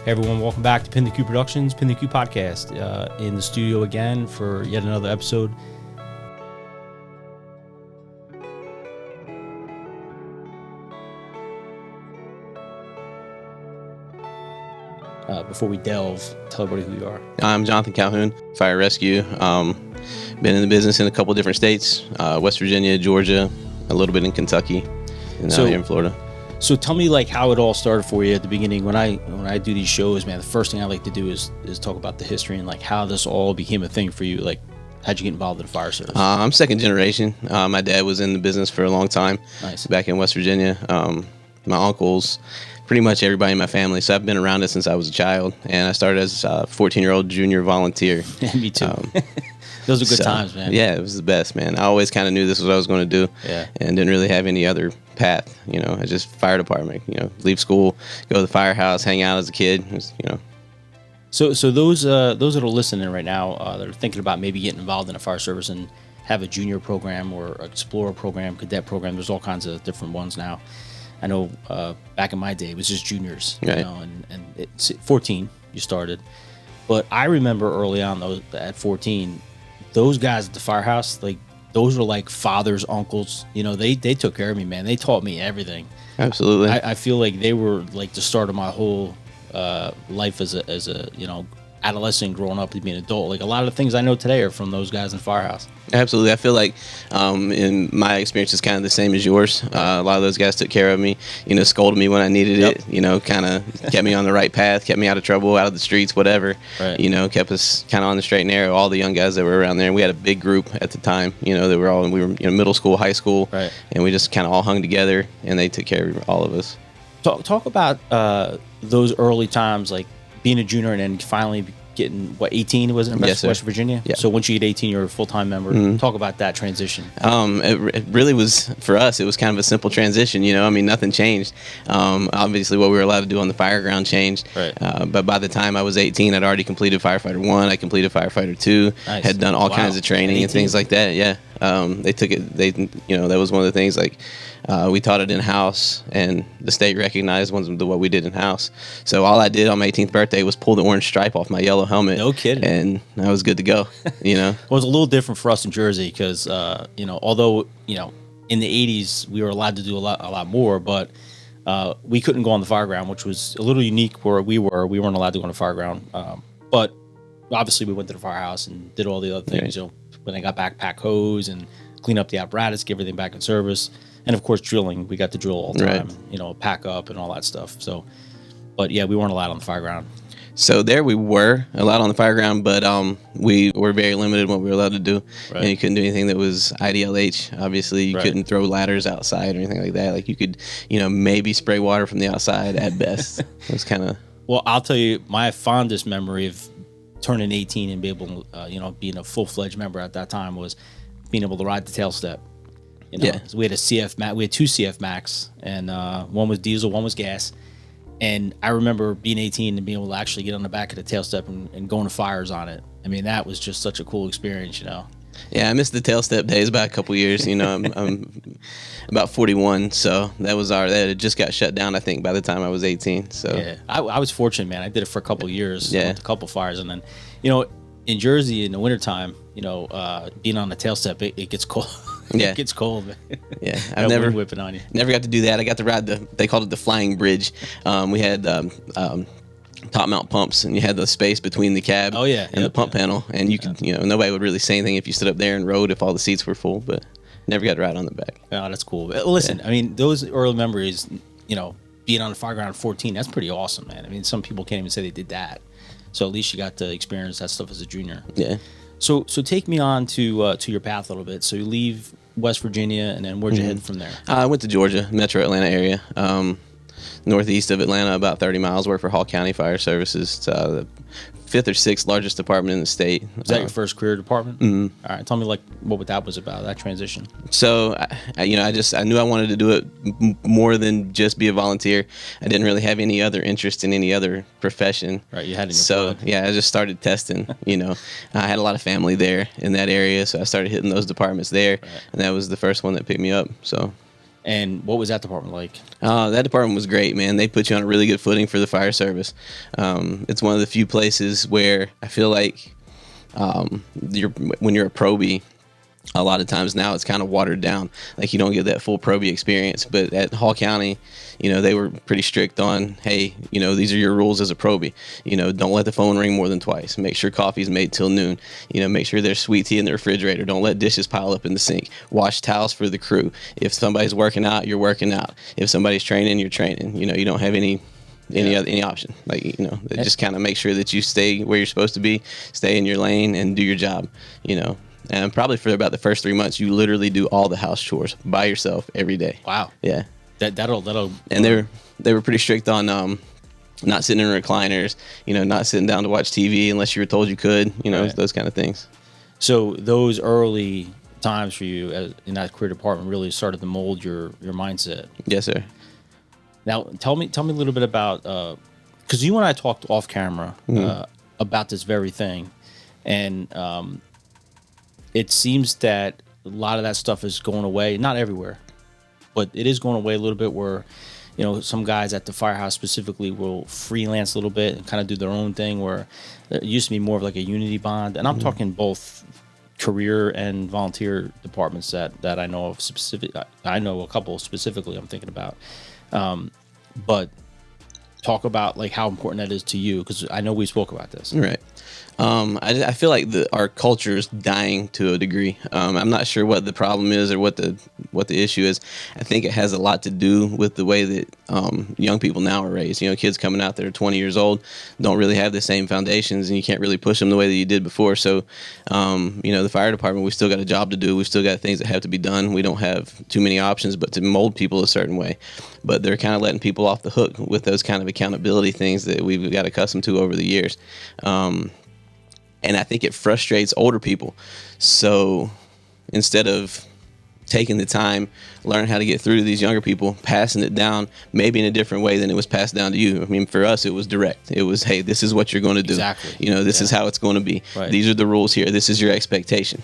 Hey everyone, welcome back to PintheQ Productions, PintheQ Podcast. In the studio again for yet another episode. Before we delve, tell everybody who you are. I'm Jonathan Calhoun, fire rescue. Been in the business in a couple different states, West Virginia, Georgia, a little bit in Kentucky, and now here in Florida. So tell me like how it all started for you at the beginning. When I do these shows, man, the first thing I like to do is talk about the history and like how this all became a thing for you. Like, how'd you get involved in the fire service? I'm second generation. My dad was in the business for a long time. Nice. Back in West Virginia. My uncles, pretty much everybody in my family. So I've been around it since I was a child, and I started as a 14-year-old junior volunteer. Me too. Those are good times, man. Yeah, it was the best, man. I always kind of knew this was what I was going to do, and didn't really have any other path. You know, I just fire department. You know, leave school, go to the firehouse, hang out as a kid. It was, you know. So those that are listening right now, that are thinking about maybe getting involved in a fire service and have a junior program or explorer program, cadet program. There's all kinds of different ones now. I know back in my day it was just juniors, you know, and it's 14 you started. But I remember early on at 14. Those guys at the firehouse, like those were like fathers, uncles. You know, they took care of me, man. They taught me everything. Absolutely. I feel like they were like the start of my whole life as a you know, adolescent, growing up to be an adult. Like a lot of the things I know today are from those guys in the firehouse. Absolutely. I feel like in my experience is kind of the same as yours. A lot of those guys took care of me, you know, scolded me when I needed it, you know, kind of kept me on the right path, kept me out of trouble, out of the streets, whatever, you know, kept us kind of on the straight and narrow, all the young guys that were around there. And we had a big group at the time, you know, we were you know, middle school, high school, and we just kind of all hung together, and they took care of all of us. Talk about those early times, like being a junior and then finally getting 18 was it in West Virginia? Yeah. So once you get 18, you're a full-time member. Talk about that transition. It really was, for us, it was kind of a simple transition, you know. I mean, nothing changed. Obviously what we were allowed to do on the fire ground changed. But by the time I was 18, I'd already completed Firefighter 1, I completed Firefighter 2, had done all kinds of training and things like that. Yeah. They took it, you know, that was one of the things, like, we taught it in-house, and the state recognized what we did in-house. So all I did on my 18th birthday was pull the orange stripe off my yellow helmet. No kidding. And I was good to go, you know. Well, it was a little different for us in Jersey because, you know, although, you know, in the 80s we were allowed to do a lot more, but we couldn't go on the fire ground, which was a little unique where we weren't allowed to go on the fire ground. But obviously we went to the firehouse and did all the other things, you know, when I got backpack hose and clean up the apparatus, get everything back in service. And of course, drilling, we got to drill all the time, you know, pack up and all that stuff. So, but yeah, we weren't allowed on the fire ground. So there we were allowed on the fire ground, but we were very limited in what we were allowed to do. And you couldn't do anything that was IDLH. Obviously, you couldn't throw ladders outside or anything like that. Like you could, you know, maybe spray water from the outside at best. It was kind of... Well, I'll tell you, my fondest memory of turning 18 and be able to, you know, being a full-fledged member at that time was being able to ride the tail step. You know, so we had we had two CF Max, and one was diesel, one was gas. And I remember being 18 and being able to actually get on the back of the tail step and going to fires on it. I mean, that was just such a cool experience, you know. Yeah, I missed the tail step days by a couple years. You know, I'm about 41, so that had just got shut down, I think, by the time I was 18. So yeah, I was fortunate, man. I did it for a couple years, went to a couple fires, and then, you know, in Jersey in the wintertime, you know, being on the tail step, it gets cold. It gets cold, man. Yeah, I've never whipping on you. Never got to do that. I got to ride they called it the flying bridge. We had top mount pumps, and you had the space between the cab and the pump panel, and you could, you know, nobody would really say anything if you stood up there and rode if all the seats were full, but never got to ride on the back. Oh, that's cool. Well, listen, I mean, those early memories, you know, being on the fire ground at 14, that's pretty awesome, man. I mean, some people can't even say they did that. So at least you got to experience that stuff as a junior. Yeah. So take me on to your path a little bit. So you leave West Virginia, and then where'd you head from there? I went to Georgia, metro Atlanta area, northeast of Atlanta, about 30 miles. Worked for Hall County Fire Services. It's the 5th or 6th largest department in the state. Was that your first career department? Mm-hmm. All right, tell me like what that was about, that transition. So, I knew I wanted to do it more than just be a volunteer. I didn't really have any other interest in any other profession. Right, you had it in your blood. Yeah, I just started testing. You know, I had a lot of family there in that area, so I started hitting those departments there, and that was the first one that picked me up. So. And what was that department like? That department was great, man. They put you on a really good footing for the fire service. It's one of the few places where I feel like when you're a probie, a lot of times now it's kind of watered down. Like you don't get that full probie experience. But at Hall County, they were pretty strict on, hey, these are your rules as a probie. Don't let the phone ring more than twice. Make sure coffee's made till noon. Make sure there's sweet tea in the refrigerator. Don't let dishes pile up in the sink. Wash towels for the crew. If somebody's working out, you're working out. If somebody's training, you're training. You don't have any option. Like, just kind of make sure that you stay where you're supposed to be, stay in your lane and do your job, And probably for about the first 3 months, you literally do all the house chores by yourself every day. Wow. Yeah. That'll. And they were pretty strict on not sitting in recliners, not sitting down to watch TV unless you were told you could, Right. Those kind of things. So those early times for you in that career department really started to mold your mindset. Yes, sir. Now, tell me a little bit about because you and I talked off camera about this very thing, and it seems that a lot of that stuff is going away. Not everywhere, but it is going away a little bit. Where some guys at the firehouse specifically will freelance a little bit and kind of do their own thing. Where it used to be more of like a unity bond, and I'm talking both career and volunteer departments that I know of specific. I know a couple specifically I'm thinking about. But talk about like how important that is to you, because I know we spoke about this. Right. I feel like our culture is dying to a degree. I'm not sure what the problem is or what the issue is. I think it has a lot to do with the way that young people now are raised. Kids coming out that are 20 years old don't really have the same foundations, and you can't really push them the way that you did before. So, the fire department, we still got a job to do. We've still got things that have to be done. We don't have too many options but to mold people a certain way. But they're kind of letting people off the hook with those kind of accountability things that we've got accustomed to over the years. And I think it frustrates older people. So instead of taking the time, learn how to get through to these younger people, passing it down maybe in a different way than it was passed down to you. I mean, for us, it was direct. It was, hey, this is what you're going to do. Exactly. This is how it's going to be. Right. These are the rules here. This is your expectation.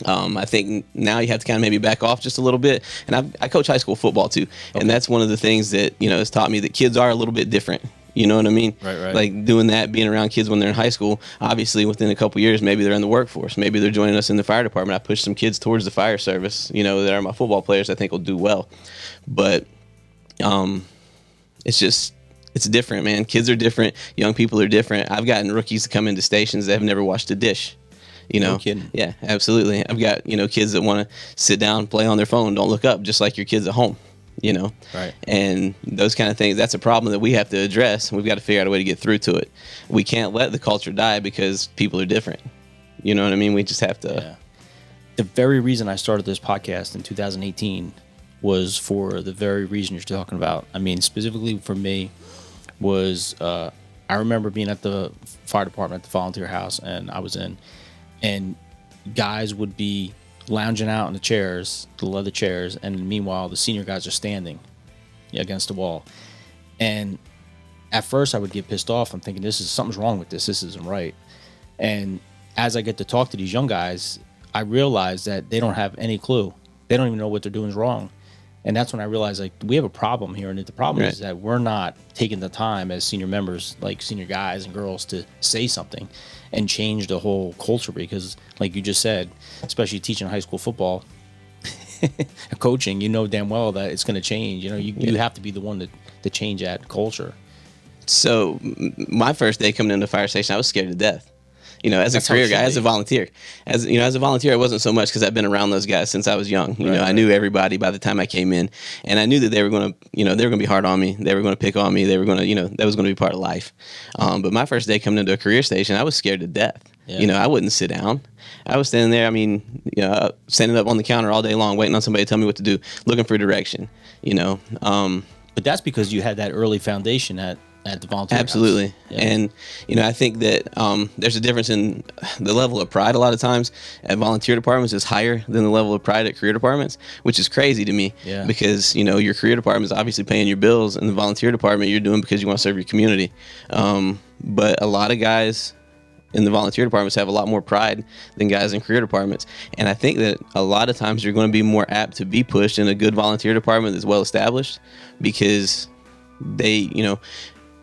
I think now you have to kind of maybe back off just a little bit. And I coach high school football too. Okay. And that's one of the things that, has taught me that kids are a little bit different. You know what I mean? Right. Like doing that, being around kids when they're in high school, obviously within a couple years, maybe they're in the workforce. Maybe they're joining us in the fire department. I push some kids towards the fire service, that are my football players I think will do well. But it's different, man. Kids are different. Young people are different. I've gotten rookies to come into stations that have never washed a dish. No kidding. Yeah, absolutely. I've got, kids that want to sit down, play on their phone, don't look up, just like your kids at home. Right. And those kind of things, that's a problem that we have to address. We've got to figure out a way to get through to it. We can't let the culture die because people are different. You know what I mean? We just have to. Yeah. The very reason I started this podcast in 2018 was for the very reason you're talking about. I mean, specifically for me was I remember being at the fire department at the volunteer house, and I was in, and guys would be lounging out in the chairs, the leather chairs, and meanwhile the senior guys are standing against the wall. And at first I would get pissed off. I'm thinking, something's wrong with this. This isn't right. And as I get to talk to these young guys, I realize that they don't have any clue. They don't even know what they're doing is wrong. And that's when I realized, like, we have a problem here. And the problem is that we're not taking the time as senior members, like senior guys and girls, to say something and change the whole culture. Because, like you just said, especially teaching high school football, coaching, damn well that it's going to change. You have to be the one to change that culture. So my first day coming into the fire station, I was scared to death. As a career guy, as a volunteer. As a volunteer, it wasn't so much because I've been around those guys since I was young. I knew everybody by the time I came in, and I knew that they were going to be hard on me. They were going to pick on me. They were going to, that was going to be part of life. But my first day coming into a career station, I was scared to death. Yeah. I wouldn't sit down. I was standing there. I mean, standing up on the counter all day long, waiting on somebody to tell me what to do, looking for direction. But that's because you had that early foundation at the volunteer Absolutely. house. Yeah. And, I think that there's a difference in the level of pride a lot of times at volunteer departments is higher than the level of pride at career departments, which is crazy to me because, your career department is obviously paying your bills, and the volunteer department you're doing because you want to serve your community. But a lot of guys in the volunteer departments have a lot more pride than guys in career departments. And I think that a lot of times you're going to be more apt to be pushed in a good volunteer department that's well established, because they,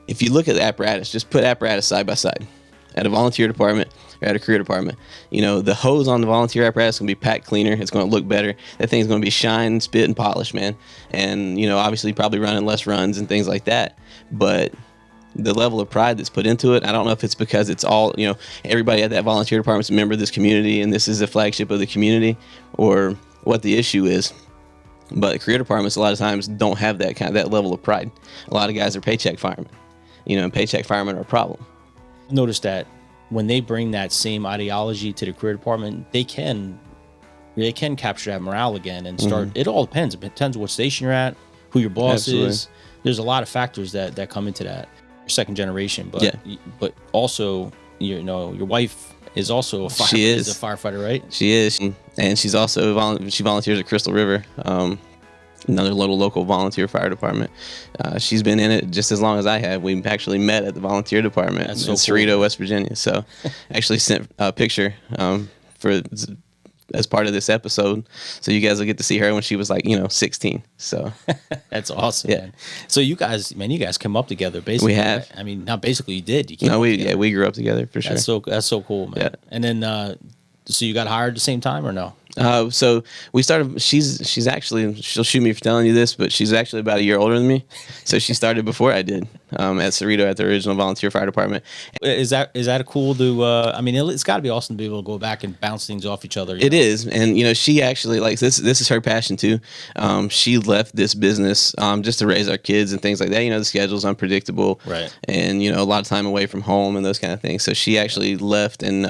if you look at the apparatus, just put apparatus side by side at a volunteer department or at a career department. The hose on the volunteer apparatus is going to be packed cleaner. It's going to look better. That thing's going to be shine, spit, and polished, man. And, obviously probably running less runs and things like that. But the level of pride that's put into it, I don't know if it's because it's all, everybody at that volunteer department is a member of this community and this is the flagship of the community, or what the issue is. But career departments a lot of times don't have that level of pride. A lot of guys are paycheck firemen, and paycheck firemen are a problem. Notice that when they bring that same ideology to the career department, they can capture that morale again and start. It all depends. It depends what station you're at, who your boss is. There's a lot of factors that come into that. You're second generation, but also your wife is also a firefighter, right? She is, and she's also she volunteers at Crystal River, another little local volunteer fire department. She's been in it just as long as I have. We actually met at the volunteer department in Cerrito, West Virginia. So actually sent a picture as part of this episode, so you guys will get to see her when she was 16. So that's awesome. Man. So you guys come up together basically. We have. Right? I mean, not basically. You did. We grew up together for sure. That's so cool, man. Yeah. And then so you got hired at the same time or no? So we started. She's actually, she'll shoot me for telling you this, but she's actually about a year older than me. So she started before I did at Cerrito at the original volunteer fire department. Is that cool to? I mean, it's got to be awesome to be able to go back and bounce things off each other. It is, and she actually this. This is her passion too. She left this business just to raise our kids and things like that. The schedule's unpredictable, right? And a lot of time away from home and those kind of things. So she actually left and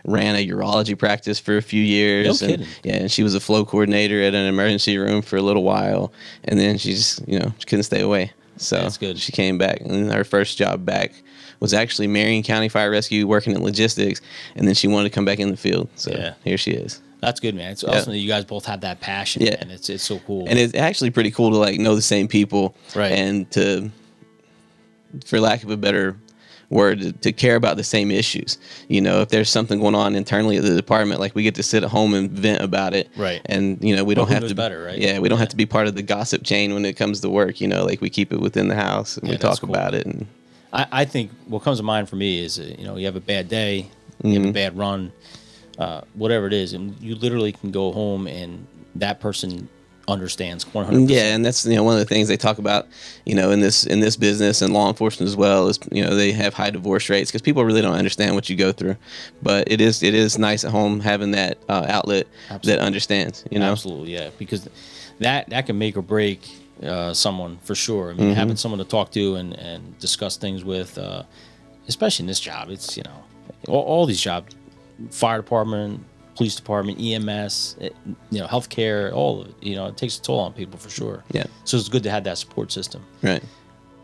ran a urology practice for a few years. No kidding. And she was a flow coordinator at an emergency room for a little while, and then she just she couldn't stay away. So that's good. She came back, and her first job back was actually Marion County Fire Rescue, working in logistics, and then she wanted to come back in the field. So here she is. That's good, man. It's awesome that you guys both have that passion, and it's so cool. And it's actually pretty cool to know the same people, right? And to, for lack of a better word, to care about the same issues. If there's something going on internally at the department, we get to sit at home and vent about it, right? And we don't have to better, right? Yeah, we don't have to be part of the gossip chain when it comes to work. We keep it within the house and we talk about it. And I think what comes to mind for me is you have a bad day, you have a bad run, whatever it is, and you literally can go home and that person understands 100%. Yeah, and that's one of the things they talk about, in this business and law enforcement as well, is they have high divorce rates because people really don't understand what you go through. But it is nice at home having that outlet that understands. Absolutely, yeah, because that can make or break someone for sure. I mean, having someone to talk to and discuss things with, especially in this job, it's all these jobs, fire department, police department, EMS, healthcare, all of it. It takes a toll on people for sure. Yeah. So it's good to have that support system. Right.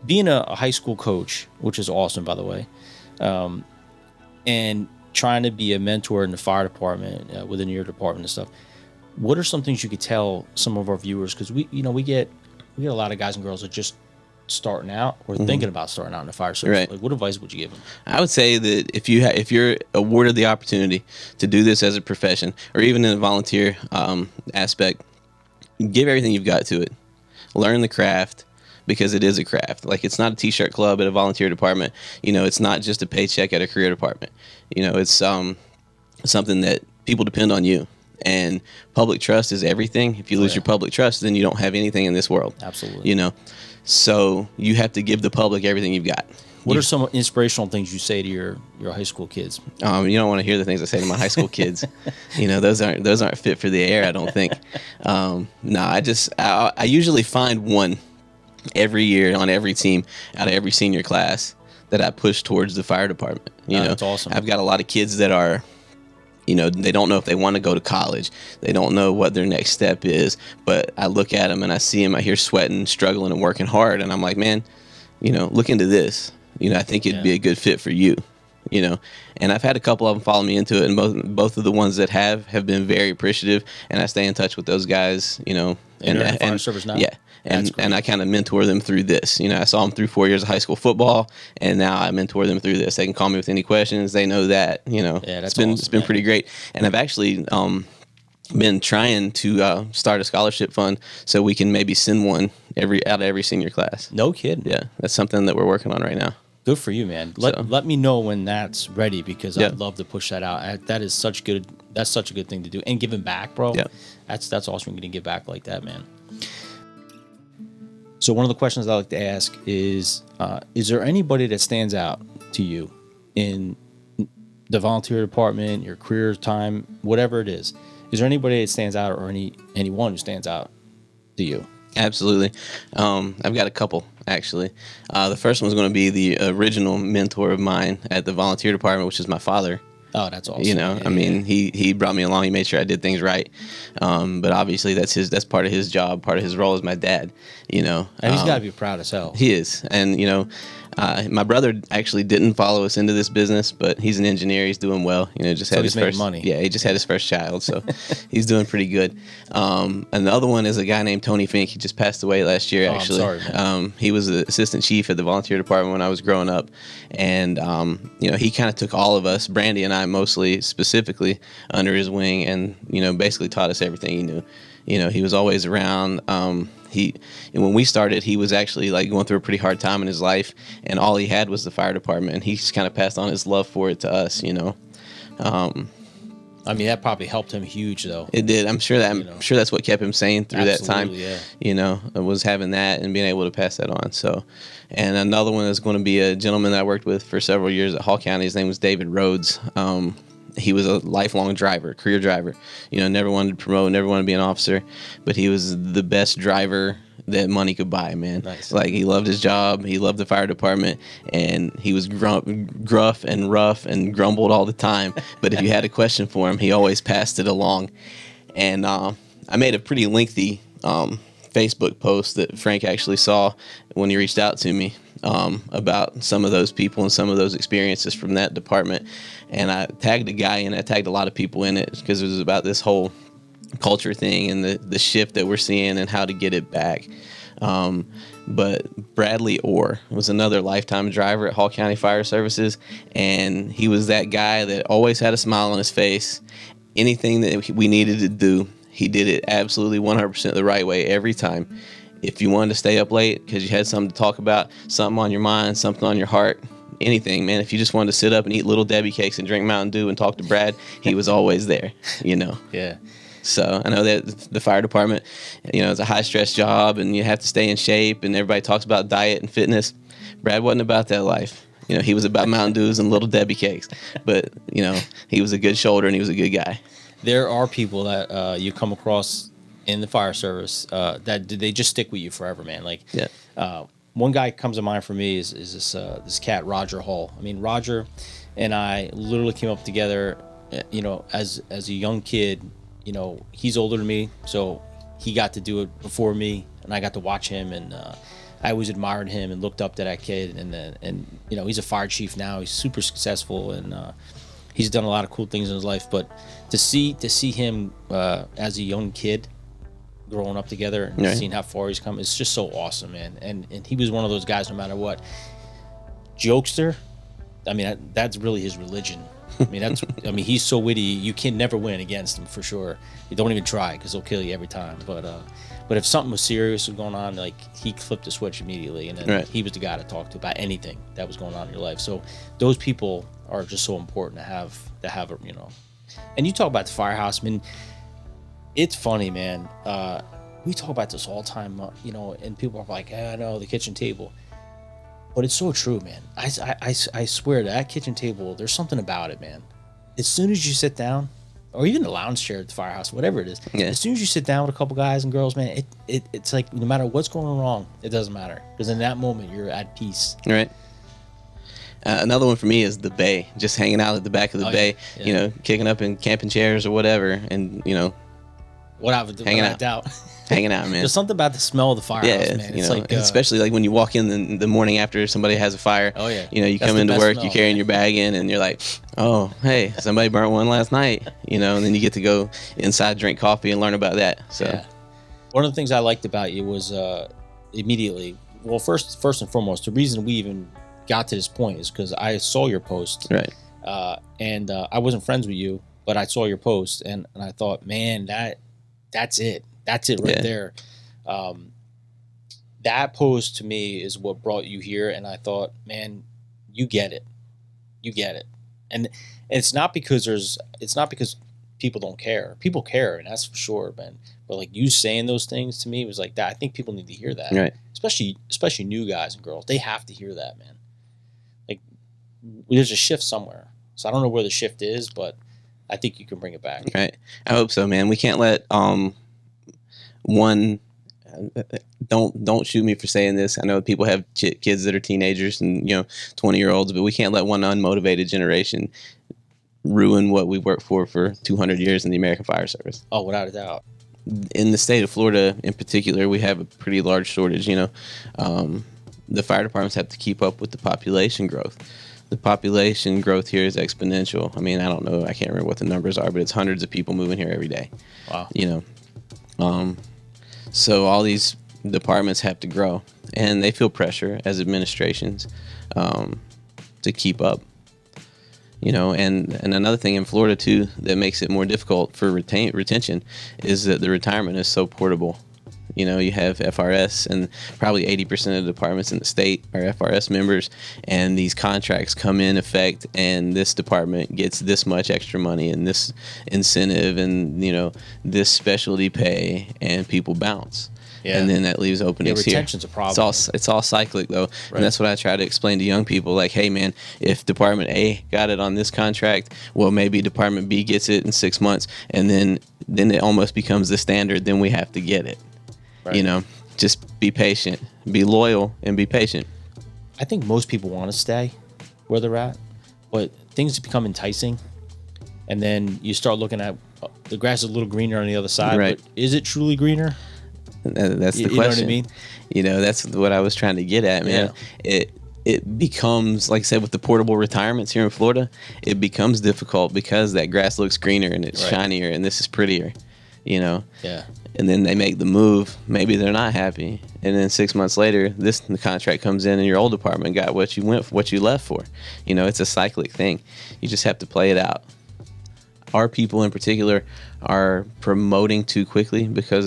Being a high school coach, which is awesome, by the way, and trying to be a mentor in the fire department within your department and stuff. What are some things you could tell some of our viewers? Because we get a lot of guys and girls that just starting out or thinking about starting out in the fire service. Right. What advice would you give them? I would say that if you're awarded the opportunity to do this as a profession, or even in a volunteer aspect, give everything you've got to it. Learn the craft, because it is a craft. It's not a t-shirt club at a volunteer department. It's not just a paycheck at a career department. It's something that people depend on you. And public trust is everything. If you lose your public trust, then you don't have anything in this world. Absolutely. So you have to give the public everything you've got. What are some inspirational things you say to your high school kids? You don't want to hear the things I say to my high school kids. Those aren't fit for the air, I don't think. I usually find one every year on every team out of every senior class that I push towards the fire department. That's awesome. I've got a lot of kids that are, they don't know if they want to go to college. They don't know what their next step is. But I look at them and I see them out here sweating, struggling, and working hard. And I'm like, man, look into this. I think it'd be a good fit for you. you know. And I've had a couple of them follow me into it, and both of the ones that have been very appreciative, and I stay in touch with those guys, you know. And you're in the fire service now? Yeah. And I kind of mentor them through this. You know, I saw them through 4 years of high school football, and now I mentor them through this. They can call me with any questions. They know that, you know. Yeah, that's it's been pretty great. And I've actually been trying to start a scholarship fund so we can maybe send one out of every senior class. No kidding. Yeah, that's something that we're working on right now. Good for you, man. Let me know when that's ready, because I'd love to push that out. That's such a good thing to do. And giving back, bro. Yeah. That's awesome. You're going to give back like that, man. So one of the questions I like to ask is there anybody that stands out to you in the volunteer department, your career time, whatever it is? Is there anybody that stands out, or anyone who stands out to you? Absolutely. I've got a couple, actually. The first one's going to be the original mentor of mine at the volunteer department, which is my father. Oh, that's awesome. You know, he brought me along. He made sure I did things right. But obviously that's part of his job, part of his role as my dad, you know. And he's got to be proud as hell. He is. And, you know, my brother actually didn't follow us into this business, but he's an engineer. He's doing well. You know, just had his first money. Yeah, he just had his first child, so he's doing pretty good. And the other one is a guy named Tony Fink. He just passed away last year, actually. I'm sorry, man. He was the assistant chief at the volunteer department when I was growing up. And, you know, he kind of took all of us, Brandy and I mostly, specifically, under his wing, and, you know, basically taught us everything he knew. You know, he was always around. And when we started, he was actually like going through a pretty hard time in his life, and all he had was the fire department, and he just kind of passed on his love for it to us, you know. I mean, that probably helped him huge, though. It did. I'm sure that's what kept him sane through that time. Yeah. You know, was having that and being able to pass that on. So, and another one is going to be a gentleman that I worked with for several years at Hall County. His name was David Rhodes. He was a lifelong driver, career driver. You know, never wanted to promote, never wanted to be an officer, but he was the best driver that money could buy, man. Nice. Like, he loved his job, he loved the fire department, and he was gruff and rough and grumbled all the time. But if you had a question for him, he always passed it along. And I made a pretty lengthy Facebook post that Frank actually saw when he reached out to me about some of those people and some of those experiences from that department. And I tagged a guy in, I tagged a lot of people in it, because it was about this whole culture thing and the shift that we're seeing and how to get it back. But Bradley Orr was another lifetime driver at Hall County Fire Services, and he was that guy that always had a smile on his face. Anything that we needed to do, he did it absolutely 100% the right way every time. If you wanted to stay up late because you had something to talk about, something on your mind, something on your heart, anything, man. If you just wanted to sit up and eat Little Debbie cakes and drink Mountain Dew and talk to Brad, he was always there, you know. Yeah. So I know that the fire department, you know, it's a high stress job and you have to stay in shape, and everybody talks about diet and fitness. Brad wasn't about that life. You know, he was about Mountain Dews and Little Debbie cakes. But, you know, he was a good shoulder and he was a good guy. There are people that you come across in the fire service that they just stick with you forever, man. Like, one guy comes to mind for me is this cat, Roger Hall. I mean, Roger and I literally came up together, you know, as a young kid. You know, he's older than me, so he got to do it before me, and I got to watch him, and I always admired him and looked up to that kid. And you know, he's a fire chief now. He's super successful, and he's done a lot of cool things in his life. But to see him as a young kid growing up together and seeing how far he's come, it's just so awesome, man. And he was one of those guys, no matter what. Jokester, I mean, that's really his religion. I mean, he's so witty. You can never win against him, for sure. You don't even try, because he'll kill you every time. But if something was serious was going on, like, he flipped the switch immediately, and then he was the guy to talk to about anything that was going on in your life. So those people are just so important to have, you know. And you talk about the firehouse. I mean, it's funny, man. We talk about this all the time, you know, and people are like, I know, the kitchen table. But it's so true, man. I swear, that kitchen table, there's something about it, man. As soon as you sit down, or even the lounge chair at the firehouse, whatever it is, as soon as you sit down with a couple guys and girls, man, it's like, no matter what's going wrong, it doesn't matter. Because in that moment, you're at peace. Right. Another one for me is the bay. Just hanging out at the back of the bay, you know, kicking up in camping chairs or whatever, and, you know, without doubt. Hanging out, man. There's something about the smell of the firehouse, man. It's like especially like when you walk in the morning after somebody has a fire. Oh yeah. You come into work, you're carrying your bag in, and you're like, oh, hey, somebody burnt one last night. And then you get to go inside, drink coffee, and learn about that. So, one of the things I liked about you was immediately. Well, first and foremost, the reason we even got to this point is because I saw your post, right? And I wasn't friends with you, but I saw your post, and I thought, man, that's it. That's it right there. That post to me is what brought you here. And I thought, man, you get it. You get it. And it's not because people don't care. People care, and that's for sure, man. But like you saying those things to me was like that. I think people need to hear that. Right. Especially new guys and girls. They have to hear that, man. Like there's a shift somewhere. So I don't know where the shift is, but I think you can bring it back. Right. I hope so, man. We can't let don't shoot me for saying this. I know people have kids that are teenagers and 20-year-olds, but we can't let one unmotivated generation ruin what we worked for 200 years in the American Fire Service. Oh, without a doubt. In the state of Florida, in particular, we have a pretty large shortage. The fire departments have to keep up with the population growth. The population growth here is exponential. I mean, I don't know. I can't remember what the numbers are, but it's hundreds of people moving here every day. Wow. So all these departments have to grow, and they feel pressure as administrations to keep up. And another thing in Florida too that makes it more difficult for retention is that the retirement is so portable. You have FRS, and probably 80% of the departments in the state are FRS members, and these contracts come in effect, and this department gets this much extra money and this incentive and this specialty pay, and people bounce. Yeah. And then that leaves openings here. Retention's a problem. It's all cyclic though, right. And that's what I try to explain to young people. Like, hey man, if Department A got it on this contract, well maybe Department B gets it in 6 months, and then it almost becomes the standard. Then we have to get it. Right. Just be patient, be loyal, and be patient. I think most people want to stay where they're at, but things become enticing, and then you start looking at the grass is a little greener on the other side. Right. But is it truly greener? That's the question. You know what I mean? That's what I was trying to get at, man. Yeah. It becomes, like I said, with the portable retirements here in Florida, it becomes difficult because that grass looks greener and it's shinier, and this is prettier. Yeah. And then they make the move. Maybe they're not happy, and then 6 months later, the contract comes in, and your old department got what you left for. It's a cyclic thing. You just have to play it out. Our people in particular are promoting too quickly because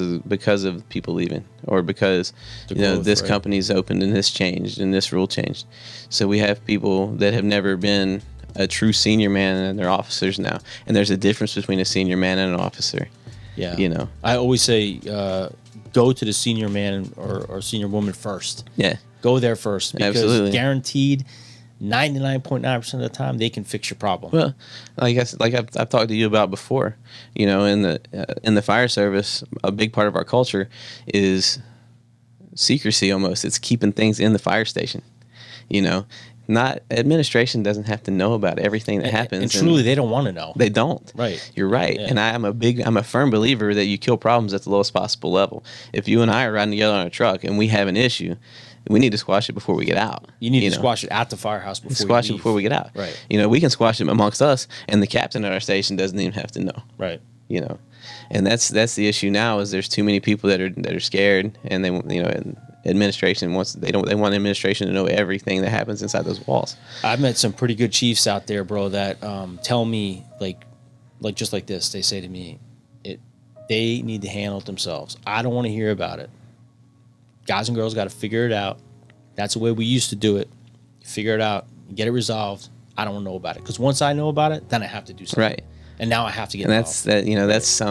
of people leaving, or because this company's opened and this changed and this rule changed. So we have people that have never been a true senior man, and they're officers now. And there's a difference between a senior man and an officer. Yeah. I always say go to the senior man or senior woman first. Yeah. Go there first, because absolutely, guaranteed 99.9% of the time they can fix your problem. Well, I guess like I've talked to you about before, in the fire service, a big part of our culture is secrecy almost. It's keeping things in the fire station. Not administration doesn't have to know about everything that happens. And truly, they don't want to know. They don't. Right. You're right. Yeah. And I'm a firm believer that you kill problems at the lowest possible level. If you and I are riding together on a truck and we have an issue, we need to squash it before we get out. You need to squash it at the firehouse before squash it before we get out. Right. We can squash it amongst us, and the captain at our station doesn't even have to know. Right. And that's the issue now, is there's too many people that are scared, and and administration they want administration to know everything that happens inside those walls. I've met some pretty good chiefs out there, bro, that tell me like just like this. They say to me, they need to handle it themselves. I don't want to hear about it. Guys and girls got to figure it out. That's the way we used to do it. You figure it out, you get it resolved. I don't know about it, because once I know about it, then I have to do something. Right. And now I have to get involved. And that's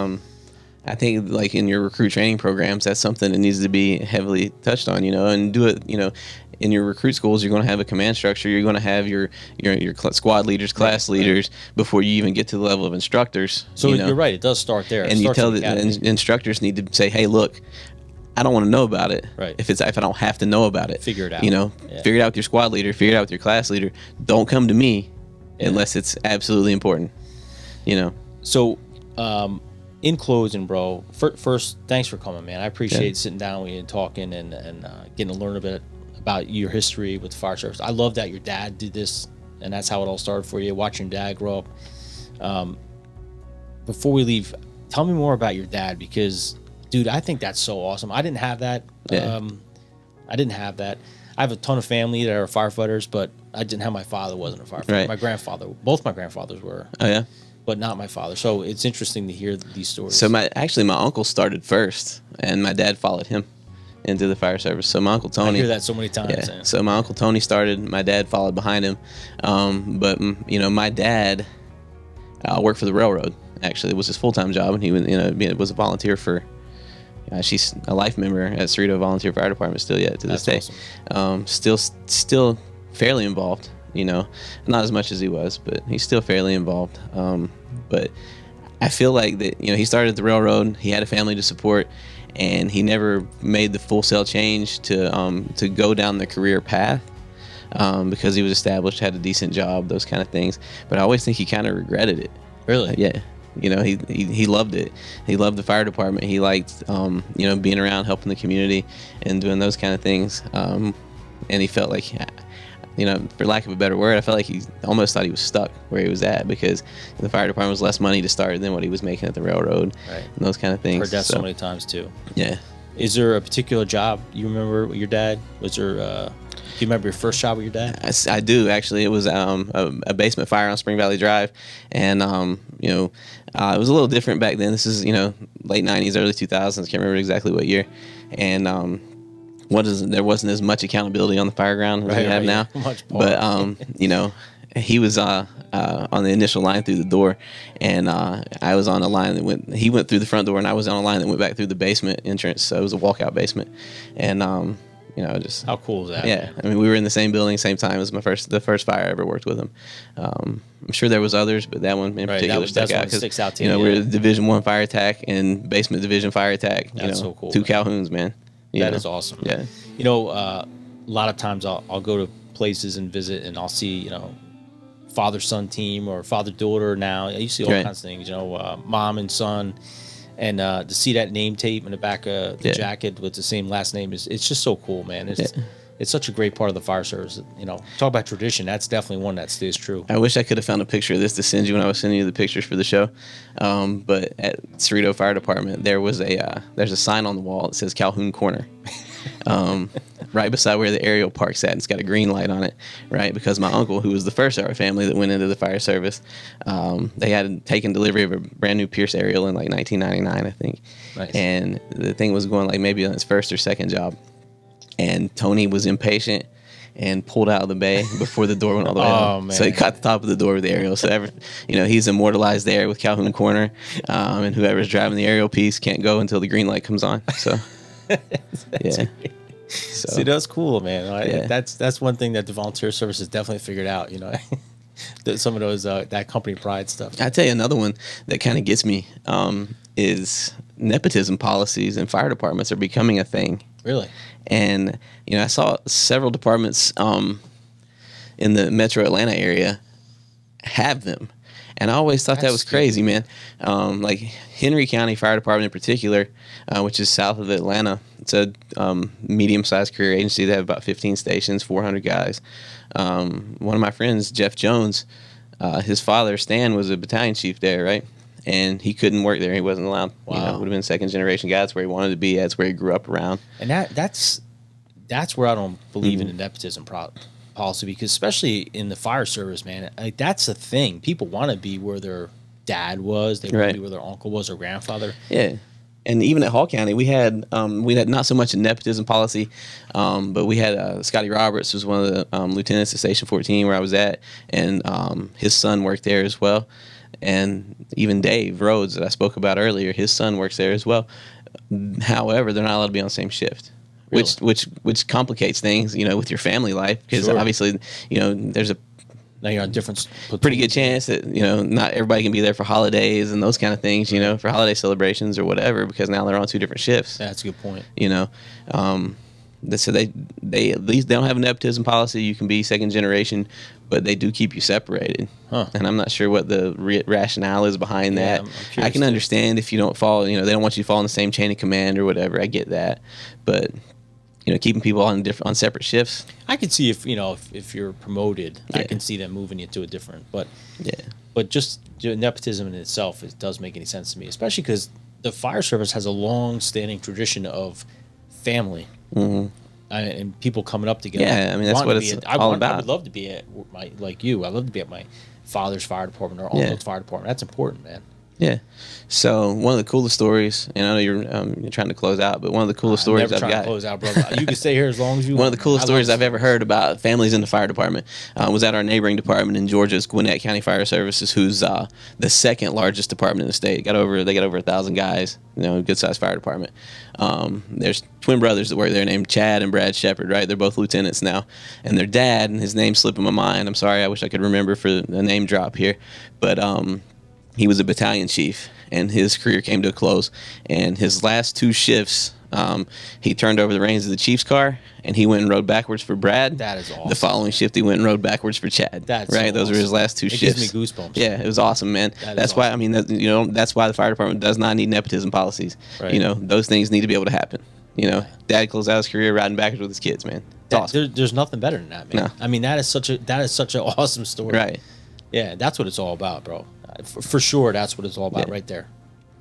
I think like in your recruit training programs, that's something that needs to be heavily touched on, and do it, in your recruit schools, you're going to have a command structure. You're going to have your squad leaders, class leaders, before you even get to the level of instructors. So you're right. It does start there. And you tell the instructors need to say, hey, look, I don't want to know about it. Right. If I don't have to know about it, figure it out. Figure it out with your squad leader, figure it out with your class leader. Don't come to me unless it's absolutely important. So, in closing, bro, first, thanks for coming, man. I appreciate sitting down with you and talking and getting to learn a bit about your history with the fire service. I love that your dad did this, and that's how it all started for you, watching your dad grow up. Before we leave, tell me more about your dad, because, dude, I think that's so awesome. I didn't have that. Yeah. I didn't have that. I have a ton of family that are firefighters, but I didn't have my father wasn't a firefighter. Right. My grandfather, both my grandfathers were. Oh, yeah? But not my father. So it's interesting to hear these stories. So my uncle started first, and my dad followed him into the fire service. So my uncle Tony. I hear that so many times. Yeah. So my uncle Tony started. My dad followed behind him. But my dad worked for the railroad. Actually, it was his full-time job, and he was a volunteer for. She's a life member at Cerrito Volunteer Fire Department still yet to this day. Awesome. Still fairly involved. Not as much as he was, but he's still fairly involved. But I feel like that, he started at the railroad, he had a family to support, and he never made the full sail change to go down the career path, because he was established, had a decent job, those kind of things. But I always think he kind of regretted it. Really? Yeah. He loved it. He loved the fire department. He liked, being around, helping the community and doing those kind of things. And he felt like, for lack of a better word, I felt like he almost thought he was stuck where he was at, because the fire department was less money to start than what he was making at the railroad, right, and those kind of things. Heard that so many times too. Yeah. Is there a particular job you remember with your dad? Was there? Do you remember your first job with your dad? I do, actually. It was a basement fire on Spring Valley Drive, and it was a little different back then. This is late '90s, early 2000s. Can't remember exactly what year, and there wasn't as much accountability on the fire ground as we have now. But he was on the initial line through the door, and I was on a line that he went through the front door, and I was on a line that went back through the basement entrance. So it was a walkout basement, and just how cool is that? Yeah, man? I mean, we were in the same building, same time. It was the first fire I ever worked with him. I'm sure there was others, but that one in particular stuck out because sticks out to you. We're Division I fire attack and basement division fire attack. That's so cool. 2 Calhouns, man. That is awesome. Yeah. A lot of times I'll go to places and visit, and I'll see father-son team or father-daughter. Now you see all kinds of things. Mom and son. And to see that name tape in the back of the jacket with the same last name it's just so cool, man. It's such a great part of the fire service. Talk about tradition. That's definitely one that stays true. I wish I could have found a picture of this to send you when I was sending you the pictures for the show. But at Cerrito Fire Department, there's a sign on the wall that says Calhoun Corner. Right beside where the aerial park's at. It's got a green light on it, right? Because my uncle, who was the first of our family that went into the fire service, they had taken delivery of a brand new Pierce aerial in like 1999, I think. Nice. And the thing was going like maybe on its first or second job. And Tony was impatient and pulled out of the bay before the door went all the way up. So he caught the top of the door with the aerial. So he's immortalized there with Calhoun Corner, and whoever's driving the aerial piece can't go until the green light comes on. So yeah. So, see, that's cool, man. That's one thing that the volunteer service has definitely figured out. Some of those that company pride stuff. I tell you another one that kind of gets me is nepotism policies in fire departments are becoming a thing. Really? And I saw several departments in the Metro Atlanta area have them. And I always thought that was crazy, man. Like Henry County Fire Department in particular, which is south of Atlanta, it's a medium-sized career agency. They have about 15 stations, 400 guys. One of my friends, Jeff Jones, his father, Stan, was a battalion chief there, right? And he couldn't work there. He wasn't allowed. Wow. Would have been second-generation guy. That's where he wanted to be. That's where he grew up around. And that's where I don't believe in the nepotism policy, because especially in the fire service, man, like that's a thing. People want to be where their dad was. They want to be where their uncle was or grandfather. Yeah. And even at Hall County, we had not so much a nepotism policy, but we had Scotty Roberts, who was one of the lieutenants at Station 14 where I was at, and his son worked there as well. And even Dave Rhodes that I spoke about earlier, his son works there as well. However, they're not allowed to be on the same shift. Really? Which complicates things, with your family life, because obviously, there's a now you're on different pretty good chance that not everybody can be there for holidays and those kind of things, for holiday celebrations or whatever, because now they're on 2 different shifts. That's a good point. So they at least they don't have a nepotism policy. You can be second generation, but they do keep you separated. Huh. And I'm not sure what the rationale is behind that. I can understand if you don't fall, they don't want you to fall in the same chain of command or whatever. I get that, but keeping people on separate shifts. I can see if you're promoted, I can see them moving you to a different. But but just nepotism in itself, it does make any sense to me, especially because the fire service has a long-standing tradition of family. Mm-hmm. And people coming up together. Yeah, I mean that's what it's all about. I would love to be at like you. I love to be at my father's fire department or uncle's fire department. That's important, man. Yeah. So one of the coolest stories, and I know you're trying to close out, but one of the coolest stories I've got. To close out, brother. You can stay here as long as you want. One of the coolest stories I've ever heard about families in the fire department was at our neighboring department in Georgia's Gwinnett County Fire Services, who's the second largest department in the state. They got over 1,000 guys. Good sized fire department. There's twin brothers that work there named Chad and Brad Shepard. Right, they're both lieutenants now, and their dad, and his name's slipping my mind. I'm sorry, I wish I could remember for a name drop here, but he was a battalion chief, and his career came to a close. And his last 2 shifts, he turned over the reins of the chief's car, and he went and rode backwards for Brad. That is awesome. The following shift, he went and rode backwards for Chad. That's right. So Those awesome. were his last 2 shifts. Gives me goosebumps. Yeah, it was awesome, man. That's why. Awesome. That's why the fire department does not need nepotism policies. Right. Those things need to be able to happen. Dad closed out his career riding backwards with his kids, man. It's awesome. There's nothing better than that, man. No. I mean, that is such an awesome story. Right. Yeah, that's what it's all about, bro. For sure, that's what it's all about right there.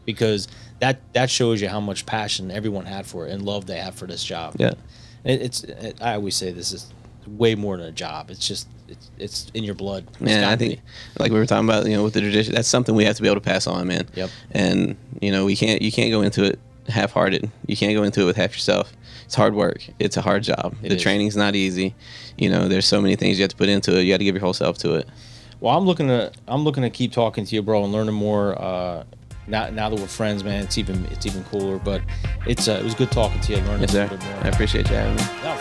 Because that shows you how much passion everyone had for it and love they have for this job. Yeah. I always say this is way more than a job. It's just it's in your blood. Man, I think like we were talking about, with the tradition, that's something we have to be able to pass on, man. Yep. And you can't go into it half-hearted. You can't go into it with half yourself. It's hard work. It's a hard job. The training's not easy. There's so many things you have to put into it. You got to give your whole self to it. Well, I'm looking to keep talking to you, bro, and learning more. Now that we're friends, man, it's even cooler. But it was good talking to you and learning a little bit more. I appreciate you having me. No,